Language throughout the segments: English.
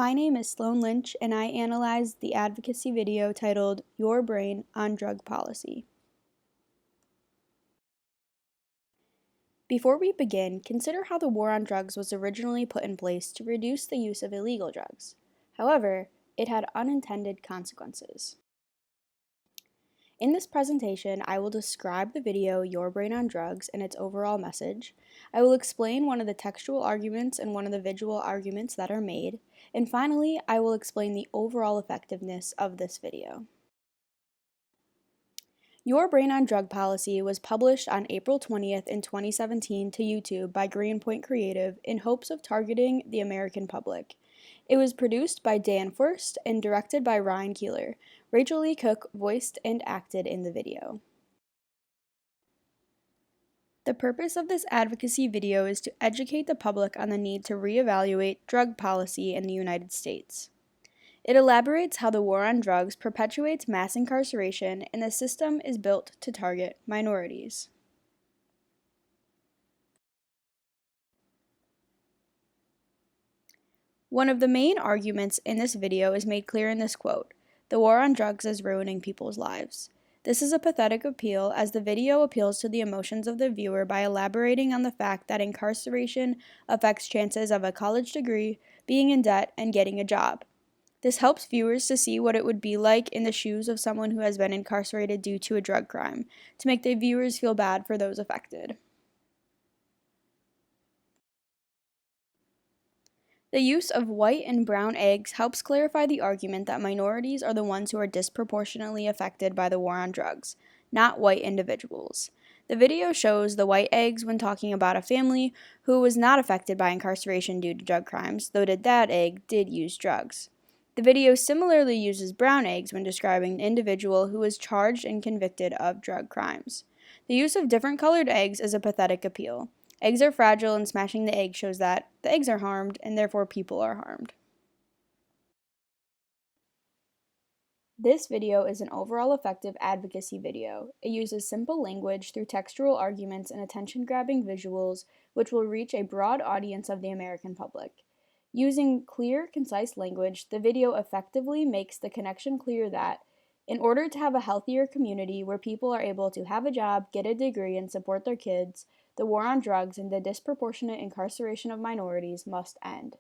My name is Sloan Lynch, and I analyzed the advocacy video titled Your Brain on Drug Policy. Before we begin, consider how the war on drugs was originally put in place to reduce the use of illegal drugs. However, it had unintended consequences. In this presentation, I will describe the video Your Brain on Drugs and its overall message. I will explain one of the textual arguments and one of the visual arguments that are made. And finally, I will explain the overall effectiveness of this video. Your Brain on Drug Policy was published on April 20th in 2017 to YouTube by Greenpoint Creative in hopes of targeting the American public. It was produced by Dan Forst and directed by Ryan Keeler. Rachel Lee Cook voiced and acted in the video. The purpose of this advocacy video is to educate the public on the need to reevaluate drug policy in the United States. It elaborates how the war on drugs perpetuates mass incarceration and the system is built to target minorities. One of the main arguments in this video is made clear in this quote: "The war on drugs is ruining people's lives." This is a pathetic appeal, as the video appeals to the emotions of the viewer by elaborating on the fact that incarceration affects chances of a college degree, being in debt, and getting a job. This helps viewers to see what it would be like in the shoes of someone who has been incarcerated due to a drug crime, to make the viewers feel bad for those affected. The use of white and brown eggs helps clarify the argument that minorities are the ones who are disproportionately affected by the war on drugs, not white individuals. The video shows the white eggs when talking about a family who was not affected by incarceration due to drug crimes, though that egg did use drugs. The video similarly uses brown eggs when describing an individual who was charged and convicted of drug crimes. The use of different colored eggs is a pathetic appeal. Eggs are fragile, and smashing the egg shows that the eggs are harmed, and therefore people are harmed. This video is an overall effective advocacy video. It uses simple language through textual arguments and attention-grabbing visuals, which will reach a broad audience of the American public. Using clear, concise language, the video effectively makes the connection clear that, in order to have a healthier community where people are able to have a job, get a degree, and support their kids, the war on drugs and the disproportionate incarceration of minorities must end.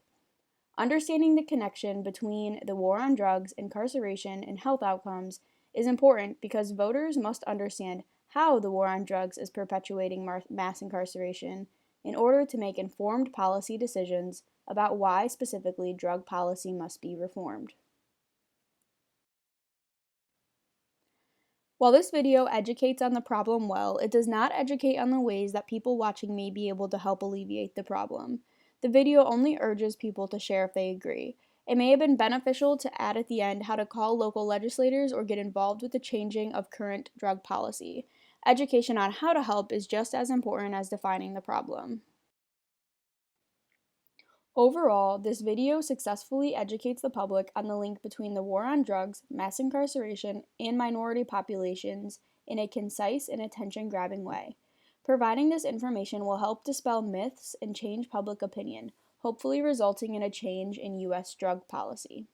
Understanding the connection between the war on drugs, incarceration, and health outcomes is important because voters must understand how the war on drugs is perpetuating mass incarceration in order to make informed policy decisions about why specifically drug policy must be reformed. While this video educates on the problem well, it does not educate on the ways that people watching may be able to help alleviate the problem. The video only urges people to share if they agree. It may have been beneficial to add at the end how to call local legislators or get involved with the changing of current drug policy. Education on how to help is just as important as defining the problem. Overall, this video successfully educates the public on the link between the war on drugs, mass incarceration, and minority populations in a concise and attention-grabbing way. Providing this information will help dispel myths and change public opinion, hopefully resulting in a change in U.S. drug policy.